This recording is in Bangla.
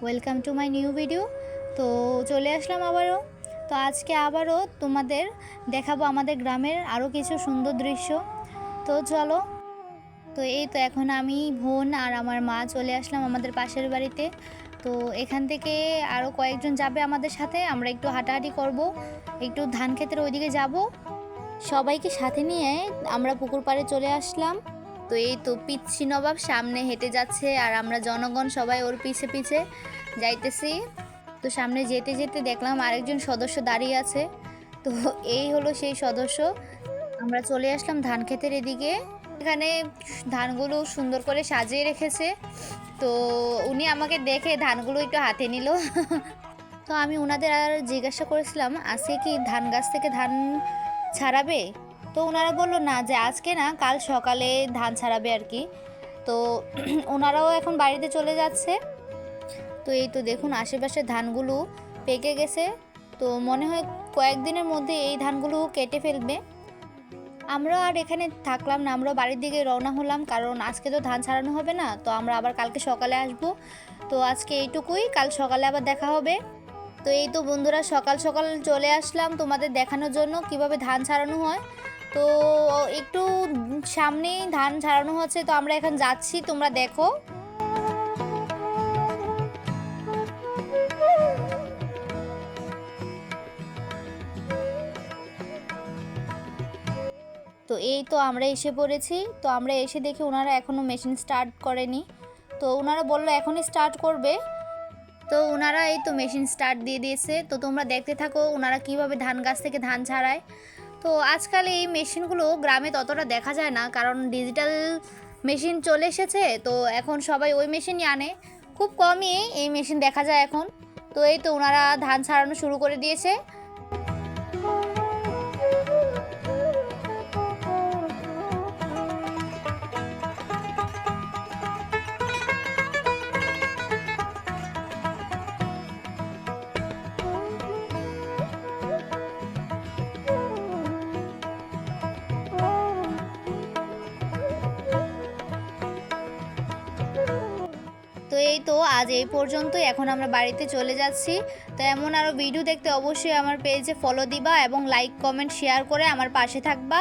Welcome to my new video. তো চলে আসলাম আবারও। তো আজকে আবারও তোমাদের দেখাবো আমাদের গ্রামের আরও কিছু সুন্দর দৃশ্য। তো চলো। তো এই তো এখন আমি বোন আর আমার মা চলে আসলাম আমাদের পাশের বাড়িতে। তো এখান থেকে আরও কয়েকজন যাবে আমাদের সাথে, আমরা একটু হাঁটাহাঁটি করব, একটু ধান ক্ষেতের ওইদিকে যাব। সবাইকে সাথে নিয়ে আমরা পুকুর পাড়ে চলে আসলাম। তো এই তো পিচ্ছি নবাব সামনে হেঁটে যাচ্ছে আর আমরা জনগণ সবাই ওর পিছে পিছে যাইতেছি। তো সামনে যেতে যেতে দেখলাম আরেকজন সদস্য দাঁড়িয়ে আছে। তো এই হলো সেই সদস্য। আমরা চলে আসলাম ধান ক্ষেতের এদিকে। এখানে ধানগুলো সুন্দর করে সাজিয়ে রেখেছে। তো উনি আমাকে দেখে ধানগুলো একটু হাতে নিল। তো আমি ওনাদের আর জিজ্ঞাসা করেছিলাম আজকে কি ধান গাছ থেকে ধান ছাড়াবে। তো ওনারা বললো না, যে আজকে না, কাল সকালে ধান ছাড়াবে আর কি। তো ওনারাও এখন বাড়িতে চলে যাচ্ছে। তো এই তো দেখুন আশেপাশে ধানগুলো পেকে গেছে। তো মনে হয় কয়েকদিনের মধ্যে এই ধানগুলো কেটে ফেলবে। আমরা আর এখানে থাকলাম না, আমরা বাড়ির দিকে রওনা হলাম, কারণ আজকে তো ধান ছাড়ানো হবে না। তো আমরা আবার কালকে সকালে আসব। তো আজকে এইটুকুই, কাল সকালে আবার দেখা হবে। তো এই তো বন্ধুরা, সকাল সকাল চলে আসলাম তোমাদের দেখানোর জন্য কিভাবে ধান ছাড়ানো হয়। তো একটু সামনেই ধান ছাড়ানো হচ্ছে, তো আমরা এখন যাচ্ছি, তোমরা দেখো। তো এই তো আমরা এসে পড়েছি। তো আমরা এসে দেখি ওনারা এখনও মেশিন স্টার্ট করেনি। তো ওনারা বললো এখনই স্টার্ট করবে। তো ওনারা এই তো মেশিন স্টার্ট দিয়ে দিয়েছে। তো তোমরা দেখতে থাকো ওনারা কিভাবে ধান গাছ থেকে ধান ছাড়ায়। তো আজকাল এই মেশিনগুলো গ্রামে ততটা দেখা যায় না, কারণ ডিজিটাল মেশিন চলে এসেছে। তো এখন সবাই ওই মেশিনই আনে, খুব কমই এই মেশিন দেখা যায় এখন। তো এই তো ওনারা ধান ছাড়ানো শুরু করে দিয়েছে। তো এই তো আজ এই পর্যন্তই, এখন আমরা বাড়িতে চলে যাচ্ছি। তো এমন আরও ভিডিও দেখতে অবশ্যই আমার পেজে ফলো দিবা এবং লাইক কমেন্ট শেয়ার করে আমার পাশে থাকবা।